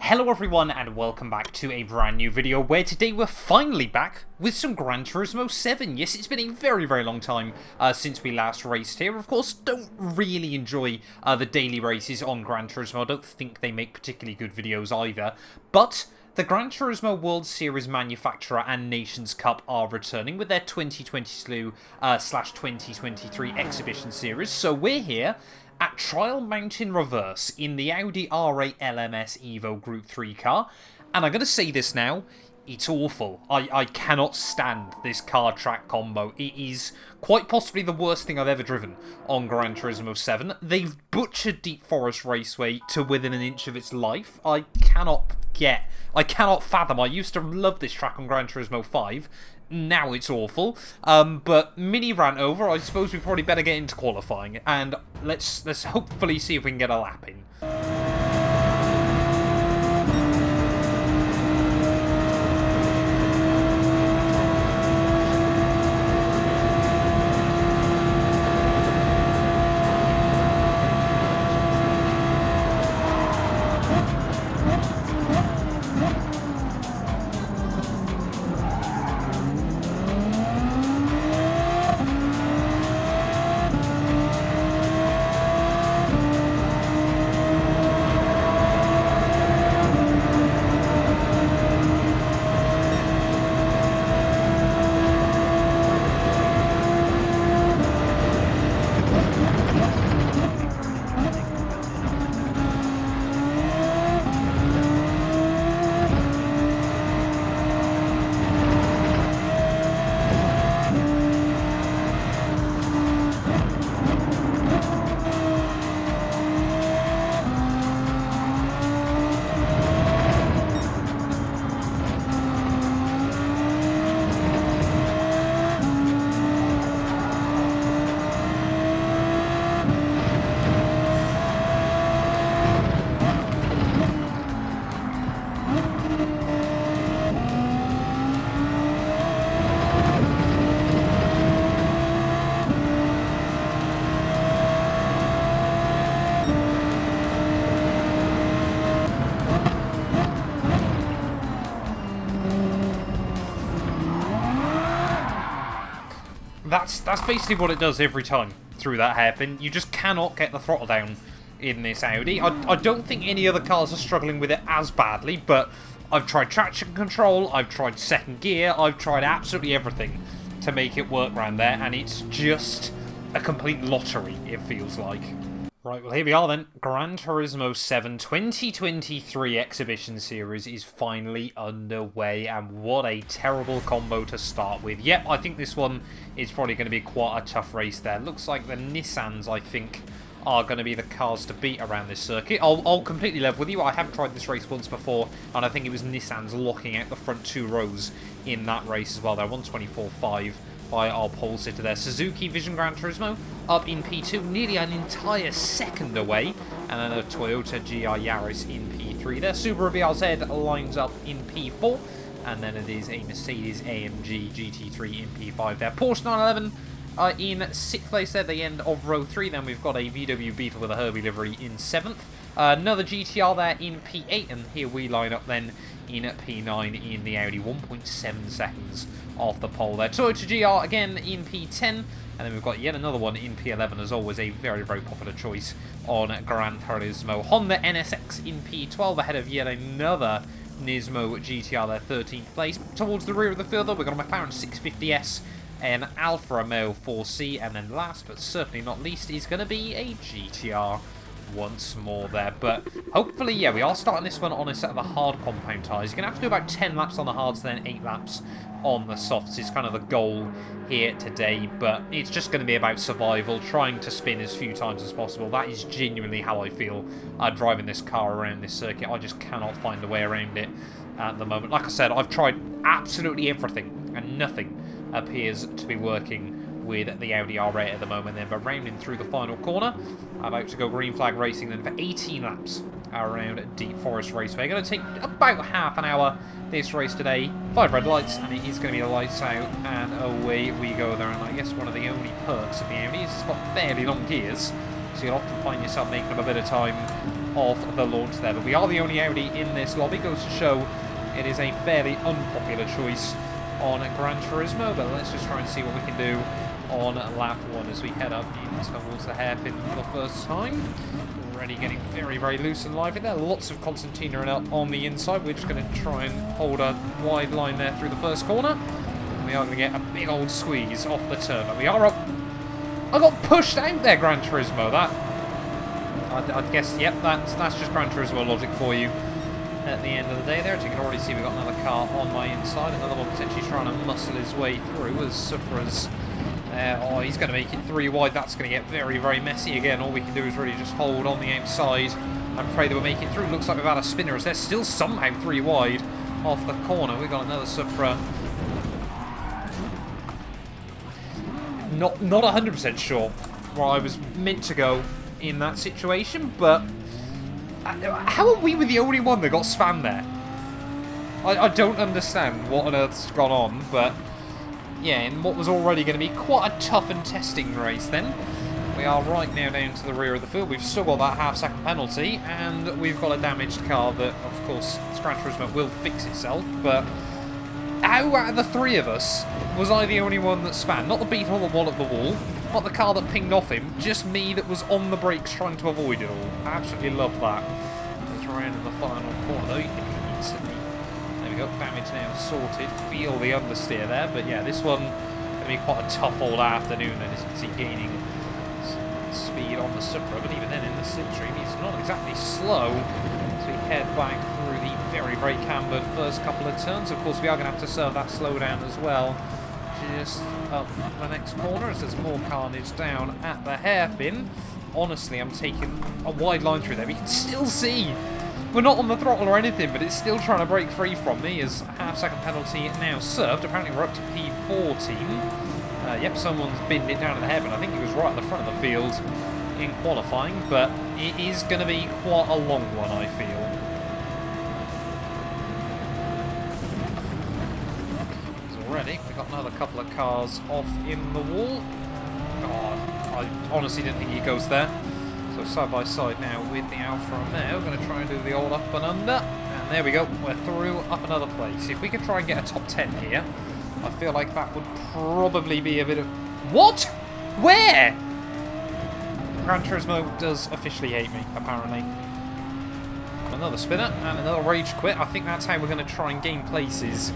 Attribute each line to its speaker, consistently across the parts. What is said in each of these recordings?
Speaker 1: Hello everyone and welcome back to a brand new video where today we're finally back with some Gran Turismo 7. Yes, it's been a very long time since we last raced here. Of course, don't really enjoy the daily races on Gran Turismo. I don't think they make particularly good videos either. But the Gran Turismo World Series manufacturer and Nations Cup are returning with their 2022/2023 exhibition series. So we're here at Trial Mountain Reverse in the Audi R8 LMS Evo Group 3 car. And I'm going to say this now, it's awful. I cannot stand this car track combo. It is quite possibly the worst thing I've ever driven on Gran Turismo 7. They've butchered Deep Forest Raceway to within an inch of its life. I cannot fathom. I used to love this track on Gran Turismo 5. Now it's awful, but mini rant over. I suppose we probably better get into qualifying, and let's hopefully see if we can get a lap in. That's basically what it does every time through that hairpin. You just cannot get the throttle down in this Audi. I don't think any other cars are struggling with it as badly, but I've tried traction control, I've tried second gear, I've tried absolutely everything to make it work around there, and it's just a complete lottery, it feels like. Right, well here we are then. Gran Turismo 7 2023 Exhibition Series is finally underway, and what a terrible combo to start with. Yep, I think this one is probably going to be quite a tough race there. Looks like the Nissans, I think, are going to be the cars to beat around this circuit. I'll completely level with you. I have tried this race once before, and I think it was Nissans locking out the front two rows in that race as well. They're 124.5. by our pole sitter there. Suzuki Vision Gran Turismo up in P2, nearly an entire second away, and then a Toyota GR Yaris in P3 there. Subaru BRZ lines up in P4, and then it is a Mercedes AMG GT3 in P5 there. Porsche 911 in 6th place there, the end of row 3. Then we've got a VW Beetle with a Herbie livery in 7th. Another GTR there in P8, and here we line up then in P9 in the Audi, 1.7 seconds off the pole there. Toyota GR again in P10, and then we've got yet another one in P11, as always a very popular choice on Gran Turismo. Honda NSX in P12 ahead of yet another Nismo GTR there, 13th place. Towards the rear of the field though, we've got a McLaren 650S, an Alfa Romeo 4C, and then last but certainly not least is going to be a GTR once more there. But hopefully, yeah, we are starting this one on a set of the hard compound tyres. You're going to have to do about 10 laps on the hards, then 8 laps on the softs is kind of the goal here today, but it's just going to be about survival, trying to spin as few times as possible. That is genuinely how I feel driving this car around this circuit. I just cannot find a way around it at the moment. Like I said, I've tried absolutely everything, and nothing appears to be working with the Audi R8 at the moment then. But rounding through the final corner, about to go green flag racing then for 18 laps around Deep Forest Raceway. Going to take about half an hour this race today. 5 red lights, and it is going to be the lights out, and away we go there. And I guess one of the only perks of the Audi is it's got fairly long gears, so you'll often find yourself making up a bit of time of the launch there. But we are the only Audi in this lobby. Goes to show it is a fairly unpopular choice on Gran Turismo, but let's just try and see what we can do on lap 1 as we head up in towards the hairpin for the first time. Already getting very, very loose and lively there. Lots of Constantina up on the inside. We're just going to try and hold a wide line there through the first corner. And we are going to get a big old squeeze off the turn. But we are up. I got pushed out there, Gran Turismo. That, I guess, yep, that's just Gran Turismo logic for you. At the end of the day there, as you can already see, we've got another car on my inside. Another one potentially trying to muscle his way through as Supra's... oh, he's going to make it 3 wide. That's going to get very, very messy again. All we can do is really just hold on the outside and pray that we make it through. Looks like we've had a spinner as they're still somehow 3 wide off the corner. We've got another Supra. Not 100% sure where I was meant to go in that situation, but how are we the only one that got spammed there? I don't understand what on earth's gone on, but yeah, in what was already going to be quite a tough and testing race then, we are right now down to the rear of the field. We've still got that half-second penalty, and we've got a damaged car that, of course, Gran Turismo will fix itself, but how out of the 3 of us was I the only one that spanned? Not the beetle or the one at the wall, not the car that pinged off him, just me that was on the brakes trying to avoid it all. I absolutely love that. Let's around in the final corner though, you can instantly... There we go, damage now sorted. Feel the understeer there, but yeah, this one going to be quite a tough all afternoon then, as you can see, gaining speed on the Supra, but even then in the slipstream he's not exactly slow. So we head back through the very, very cambered first couple of turns. Of course, we are going to have to serve that slowdown as well. Just up the next corner as there's more carnage down at the hairpin. Honestly, I'm taking a wide line through there. We can still see we're not on the throttle or anything, but it's still trying to break free from me as half-second penalty now served. Apparently we're up to P14. Yep, someone's binned it down at the hairpin. I think he was right at the front of the field in qualifying, but it is going to be quite a long one, I feel. Already, we've got another couple of cars off in the wall. Oh, I honestly didn't think he goes there. So side by side now with the Alfa Romeo. We're going to try and do the old up and under. And there we go. We're through up another place. If we could try and get a top 10 here, I feel like that would probably be a bit of... What? Where? Gran Turismo does officially hate me, apparently. Another spinner and another rage quit. I think that's how we're going to try and gain places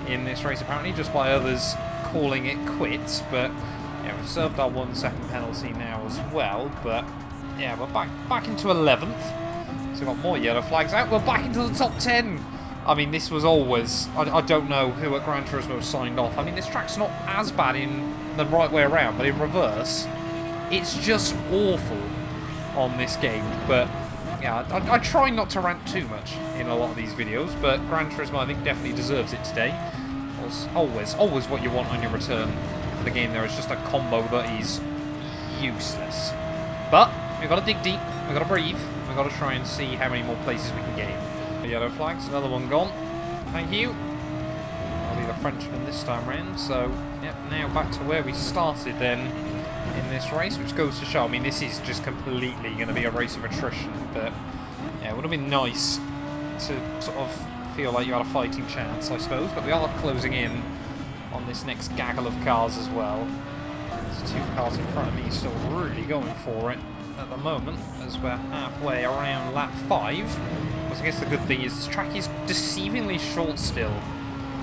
Speaker 1: in this race, apparently, just by others calling it quits. But yeah, we've served our 1 second penalty now as well. But yeah, we're back into 11th. So we've got more yellow flags out. We're back into the top 10. I mean, this was always... I don't know who at Gran Turismo signed off. I mean, this track's not as bad in the right way around, but in reverse, it's just awful on this game. But yeah, I try not to rant too much in a lot of these videos, but Gran Turismo, I think, definitely deserves it today. Always what you want on your return for the game there is just a combo that is useless. But we've got to dig deep, we've got to breathe, we've got to try and see how many more places we can gain. Yellow flags, another one gone. Thank you. I'll be the Frenchman this time round. So, yep, now back to where we started then in this race, which goes to show, I mean, this is just completely going to be a race of attrition, but yeah, it would have been nice to sort of feel like you had a fighting chance, I suppose, but we are closing in on this next gaggle of cars as well. There's 2 cars in front of me still really going for it at the moment, as we're halfway around lap 5. I guess the good thing is this track is deceivingly short still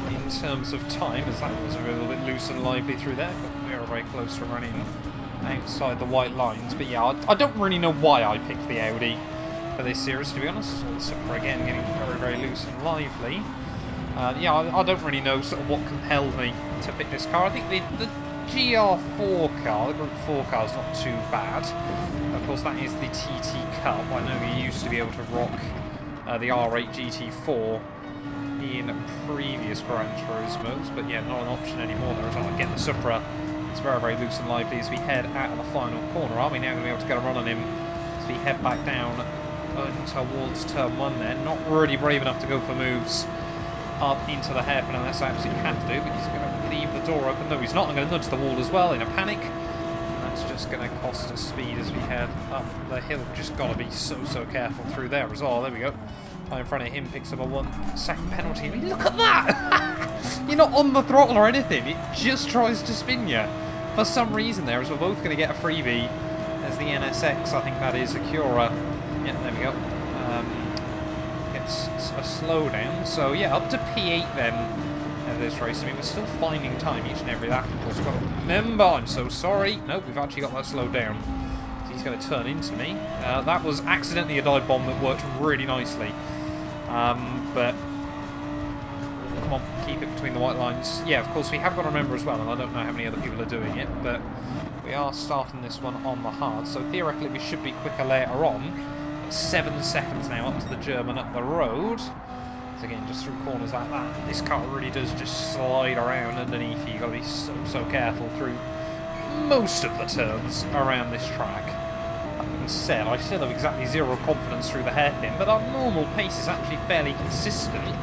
Speaker 1: in terms of time, as that was a little bit loose and lively through there, but very, very close to running outside the white lines. But yeah, I don't really know why I picked the Audi for this series, to be honest. So the Supra again getting very, very loose and lively. Yeah, I don't really know sort of what compelled me to pick this car. I think the GR4 car, the Group 4 car, is not too bad. Of course, that is the TT Cup. I know you used to be able to rock the R8 GT4 in previous Gran Turismos, but yeah, not an option anymore there as well. Again, the Supra, it's very, very loose and lively as we head out of the final corner. Are we now going to be able to get a run on him as we head back down towards turn 1 there? Not really brave enough to go for moves up into the hairpin unless I absolutely have to, but he's going to leave the door open. No, he's not. I'm going to nudge the wall as well in a panic. And that's just just going to cost us speed as we head up the hill. Just got to be so careful through there as well. There we go. Right in front of him, picks up a 1 second penalty. I mean, look at that! You're not on the throttle or anything. It just tries to spin you. For some reason there, as we're both going to get a freebie. There's the NSX, I think that is Acura. Yeah, there we go. Gets a slowdown. So yeah, up to P8 then of this race. I mean, we're still finding time each and every lap. Of course, we've got to remember, I'm so sorry. Nope, we've actually got that slowed down. So he's going to turn into me. That was accidentally a dive bomb that worked really nicely. But come on, keep it between the white lines. Yeah, of course, we have got to remember as well, and I don't know how many other people are doing it, but we are starting this one on the hard, so theoretically we should be quicker later on. 7 seconds now up to the German up the road. So again, just through corners like that, this car really does just slide around underneath you. You've got to be so careful through most of the turns around this track. That being said, I still have exactly 0 confidence through the hairpin, but our normal pace is actually fairly consistent.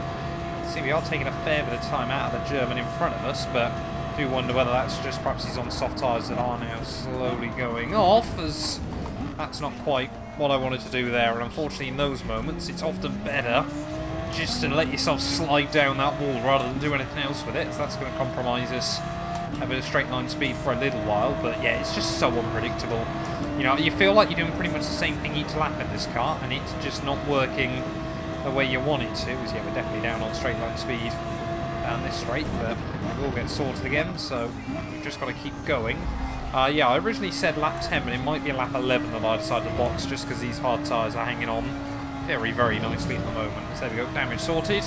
Speaker 1: See, we are taking a fair bit of time out of the German in front of us, but I do wonder whether that's just perhaps he's on soft tyres that are now slowly going off, as that's not quite what I wanted to do there, and unfortunately in those moments it's often better just to let yourself slide down that wall rather than do anything else with it, as that's going to compromise us a bit of straight line speed for a little while. But yeah, it's just so unpredictable. You know, you feel like you're doing pretty much the same thing each lap in this car, and it's just not working the way you want it to. As yeah, we're definitely down on straight line speed down this straight, but we'll get sorted again, so we've just got to keep going. Yeah, I originally said lap 10, but it might be lap 11 that I decided to box, just because these hard tyres are hanging on very nicely at the moment. So there we go, damage sorted.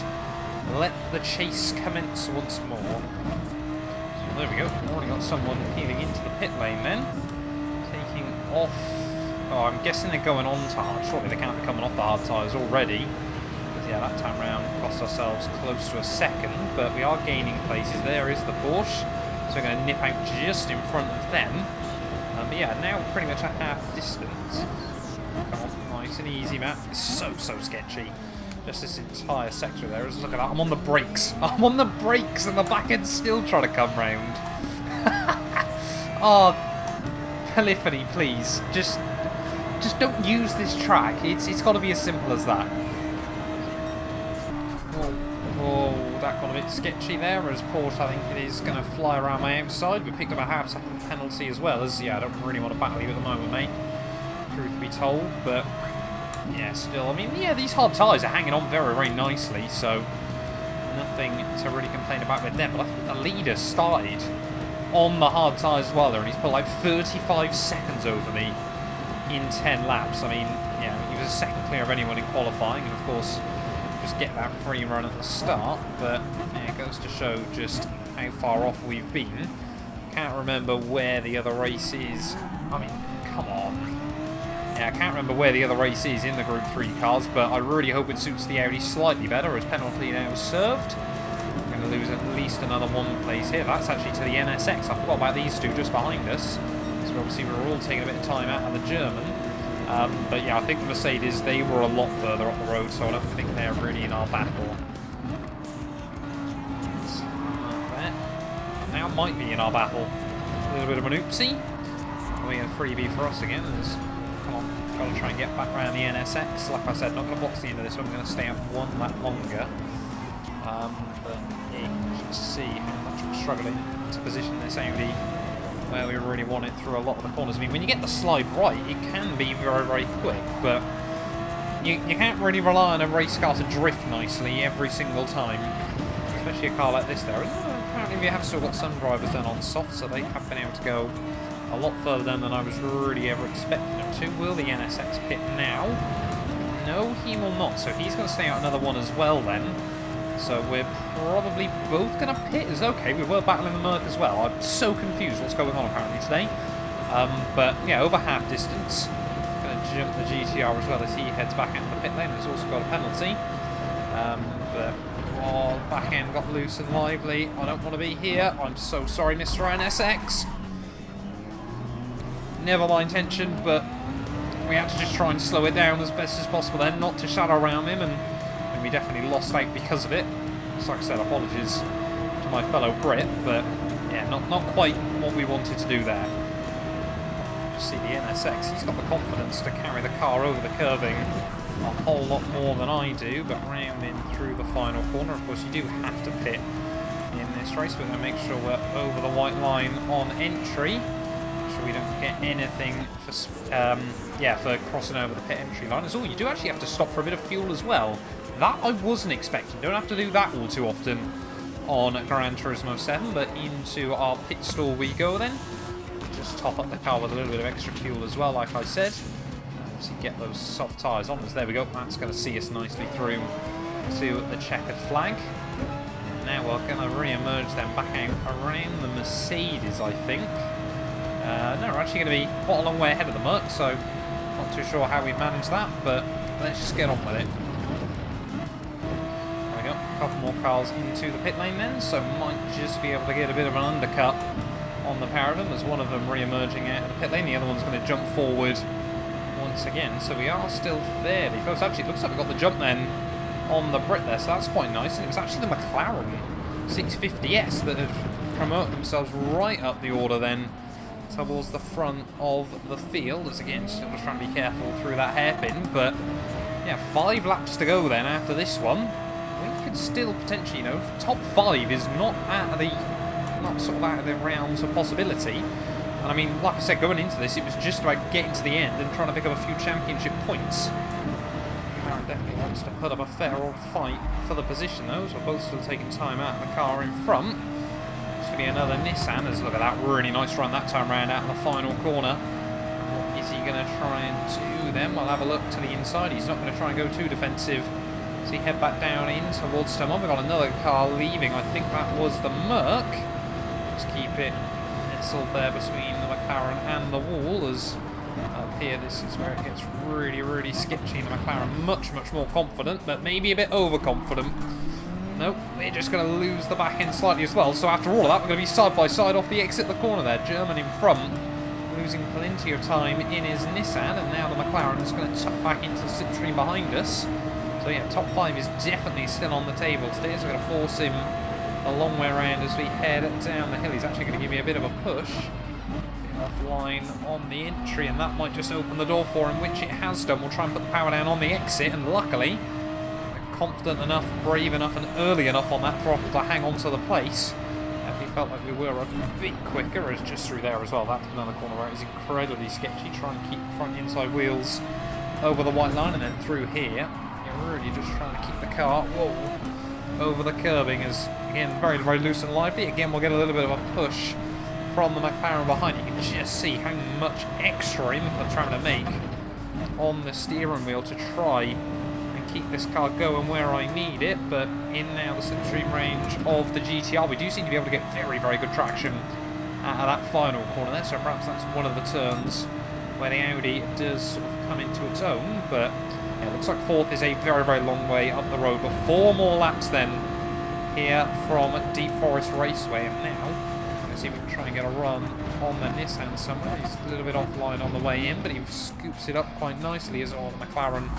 Speaker 1: Let the chase commence once more. So there we go, we've already got someone peeling into the pit lane then. Taking off... Oh, I'm guessing they're going on to hard. Surely they can't be coming off the hard tyres already. Because yeah, that time round cost ourselves close to a second, but we are gaining places. There is the Porsche. So we're going to nip out just in front of them. But yeah, now pretty much at half distance. Come on, nice and easy, Matt. It's so sketchy. Just this entire sector there. Just look at that. I'm on the brakes. I'm on the brakes, and the back end's still trying to come round. Oh, Polyphony, please. Just don't use this track. It's got to be as simple as that. Oh, that got a bit sketchy there, as Porsche, I think it is going to fly around my outside. We picked up a half-second penalty as well, as, yeah, I don't really want to battle you at the moment, mate. Truth be told, but, yeah, still, I mean, yeah, these hard tyres are hanging on very nicely, so nothing to really complain about with them. But I think the leader started on the hard tyres as well there, and he's put like 35 seconds over me in 10 laps. I mean, yeah, he was a second clear of anyone in qualifying, and of course, just get that free run at the start, but yeah, it goes to show just how far off we've been. Can't remember where the other race is. I mean, come on. Yeah, I can't remember where the other race is in the Group 3 cars, but I really hope it suits the Audi slightly better, as penalty now served. We're going to lose at least another 1 place here. That's actually to the NSX. I forgot about these two just behind us. So obviously we're all taking a bit of time out of the German. But yeah, I think the Mercedes, they were a lot further up the road, so I don't think they're really in our battle. Now might be in our battle. A little bit of an oopsie. We get a freebie for us again. Come on, got to try and get back around the NSX. Like I said, not going to box the end of this one. I'm going to stay up 1 lap longer. But yeah, you can see how much we're struggling to position this Audi where we really want it through a lot of the corners. I mean, when you get the slide right, it can be very quick, but you can't really rely on a race car to drift nicely every single time, especially a car like this there. Apparently we have still got some drivers then on soft, so they have been able to go a lot further than I was really ever expecting them to. Will the NSX pit now? No, he will not, so he's going to stay out another one as well then. So we're probably both going to pit. It's okay, we were battling the Merc as well. I'm so confused what's going on apparently today. But yeah, over half distance. Going to jump the GTR as well as he heads back into the pit lane. He's also got a penalty. But oh, back end got loose and lively. I don't want to be here. I'm so sorry, Mr. NSX. Never my intention, but we had to just try and slow it down as best as possible then, not to shadow around him, and we definitely lost out because of it. So like I said, apologies to my fellow Brit, but yeah, not quite what we wanted to do there. just see the NSX. He's got the confidence to carry the car over the curbing a whole lot more than I do, but round in through the final corner. Of course, you do have to pit in this race. We're going to make sure we're over the white line on entry. Make sure we don't get anything for for crossing over the pit entry line. As well, you do actually have to stop for a bit of fuel as well. That I wasn't expecting. Don't have to do that all too often on Gran Turismo 7, but into our pit stall we go then. Just top up the car with a little bit of extra fuel as well, like I said. Obviously get those soft tyres on us. There we go. That's going to see us nicely through to the checkered flag. And now we're going to re-emerge then back out around the Mercedes, I think. No, we're actually going to be quite a long way ahead of the Merc, so not too sure how we manage that, but let's just get on with it. There we go. A couple more cars into the pit lane then, so might just be able to get a bit of an undercut on the pair of them. There's one of them re-emerging out of the pit lane, the other one's going to jump forward once again, so we are still fairly close. Actually, it looks like we got the jump then on the Brit there, so that's quite nice. And it was actually the McLaren 650S that had promoted themselves right up the order then towards the front of the field. As again, still just trying to be careful through that hairpin, but yeah, 5 laps to go then after this one. We could still potentially, you know, top 5 is not sort of out of the realms of possibility. And I mean, like I said, going into this, it was just about getting to the end and trying to pick up a few championship points. McLaren definitely wants to put up a fair old fight for the position, though, so we're both still taking time out of the car in front. It's going to be another Nissan, as look at that really nice run that time round out in the final corner. What is he going to try and do then? We'll have a look to the inside. He's not going to try and go too defensive. So he head back down in towards Tom. We've got another car leaving. I think that was the Merc. Just keep it nestled there between the McLaren and the wall, as up here this is where it gets really, really sketchy. The McLaren much more confident, but maybe a bit overconfident. Nope, they're just going to lose the back end slightly as well. So after all of that, we're going to be side by side off the exit of the corner there. German in front, losing plenty of time in his Nissan, and now the McLaren is going to tuck back into the slipstream behind us. So yeah, top 5 is definitely still on the table today, so we're going to force him a long way around as we head down the hill. He's actually going to give me a bit of a push offline on the entry, and that might just open the door for him, which it has done. We'll try and put the power down on the exit, and luckily we're confident enough, brave enough and early enough on that throttle to hang on to the place. And we felt like we were a bit quicker, as just through there as well. That's another corner where it's incredibly sketchy. Try and keep front inside wheels over the white line, and then through here you're really just trying to keep the car over the curbing, as again very loose and lively. Again, we'll get a little bit of a push from the McLaren behind. You can just see how much extra input trying to make on the steering wheel to try and keep this car going where I need it. But in now the slipstream range of the GTR, we do seem to be able to get very good traction out of that final corner there, so perhaps that's one of the turns where the Audi does sort of come into its own. But yeah, it looks like 4th is a very long way up the road, but 4 more laps then here from Deep Forest Raceway. And now let's see if we can try and get a run on the Nissan somewhere. He's a little bit offline on the way in, but he scoops it up quite nicely as well. The McLaren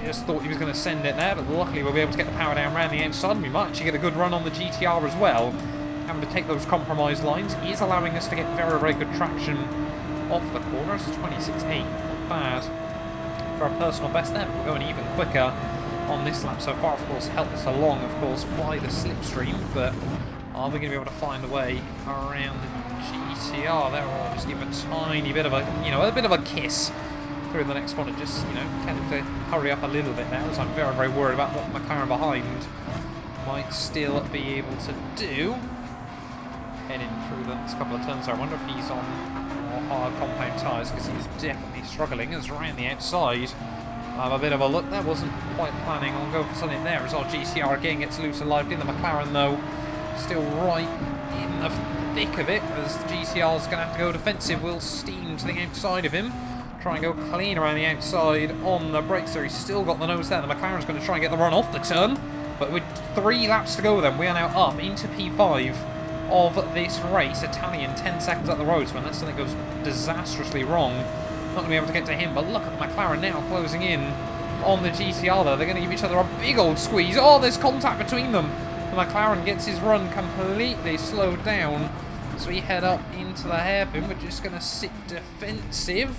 Speaker 1: just thought he was going to send it there, but luckily we'll be able to get the power down around the outside, and we might actually get a good run on the GTR as well. Having to take those compromised lines is allowing us to get very good traction off the corner. It's 26.8, not bad for a personal best there, but we're going even quicker on this lap so far. Of course, helped us along, of course, by the slipstream, but are we going to be able to find a way around the GTR there, or just give a tiny bit of a kiss through the next corner? Just, tending to hurry up a little bit now, as I'm very worried about what McLaren behind might still be able to do. Heading through the next couple of turns, I wonder if he's on more hard compound tyres, because he's definitely struggling. As around the outside, I have a bit of a look there. Wasn't quite planning on going for something there, as our GTR again gets loose and lively. The McLaren, though, still right in the thick of it, as the GTR is going to have to go defensive. Will steam to the outside of him, try and go clean around the outside on the brakes there. He's still got the nose there. The McLaren's going to try and get the run off the turn, but with 3 laps to go then, we are now up into P5 of this race. Italian 10 seconds up the road, so unless something goes disastrously wrong, not going to be able to get to him. But look at the McLaren now closing in on the GTR there. They're going to give each other a big old squeeze. Oh, there's contact between them. The McLaren gets his run completely slowed down As we head up into the hairpin, we're just going to sit defensive.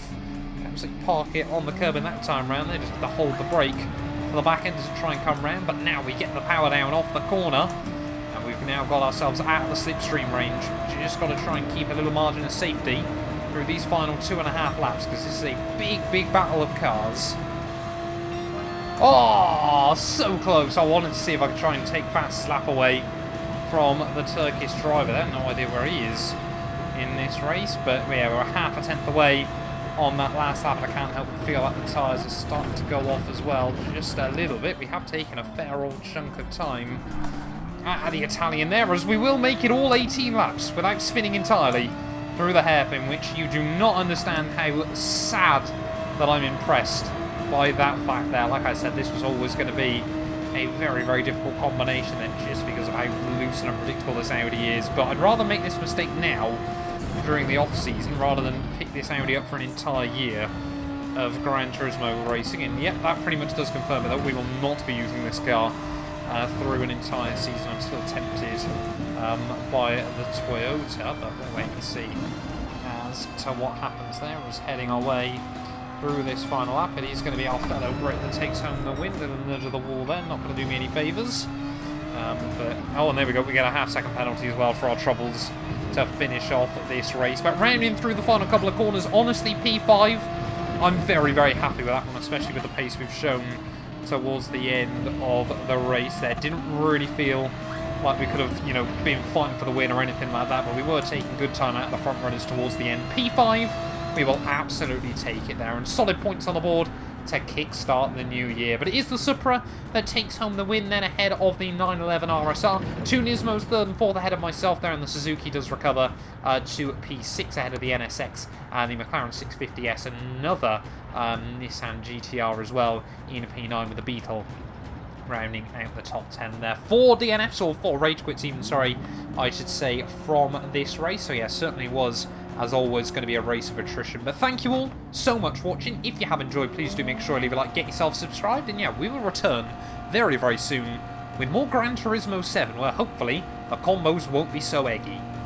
Speaker 1: Absolutely park it on the curb in that time round. They just have to hold the brake for the back end to try and come round. But now we get the power down off the corner. And we've now got ourselves at the slipstream range. You just got to try and keep a little margin of safety through these final 2.5 laps, because this is a big battle of cars. Oh, so close. I wanted to see if I could try and take fast lap away from the Turkish driver. I have no idea where he is in this race, but yeah, we're half a tenth away on that last lap. I can't help but feel like the tyres are starting to go off as well, just a little bit. We have taken a fair old chunk of time at the Italian there, as we will make it all 18 laps without spinning entirely through the hairpin, which you do not understand how sad that I'm impressed by that fact there. Like I said, this was always going to be a very difficult combination then, just because of how loose and unpredictable this Audi is. But I'd rather make this mistake now during the off-season rather than pick this Audi up for an entire year of Gran Turismo racing. And yep, that pretty much does confirm it, that we will not be using this car through an entire season. I'm still tempted by the Toyota, but we'll wait and see as to what happens there. We're just heading our way through this final lap. It is going to be our fellow Brit that takes home the win to the nudge of the wall there. Not going to do me any favours. Oh, and there we go. We get a half-second penalty as well for our troubles to finish off this race. But rounding through the final couple of corners, honestly, P5, I'm very happy with that one, especially with the pace we've shown towards the end of the race there. Didn't really feel like we could have, you know, been fighting for the win or anything like that, but we were taking good time out of the front runners towards the end. P5, we will absolutely take it there, and solid points on the board to kickstart the new year. But it is the Supra that takes home the win then, ahead of the 911 RSR. Turismo's third and fourth ahead of myself there, and the Suzuki does recover to P6 ahead of the NSX and the McLaren 650S. Another Nissan GTR as well in P9 with the Beetle rounding out the top 10 there. 4 DNFs, or 4 rage quits even, sorry, I should say, from this race. So yeah, certainly was, as always, going to be a race of attrition. But thank you all so much for watching. If you have enjoyed, please do make sure you leave a like, get yourself subscribed, and yeah, we will return very soon with more Gran Turismo 7, where hopefully the combos won't be so eggy.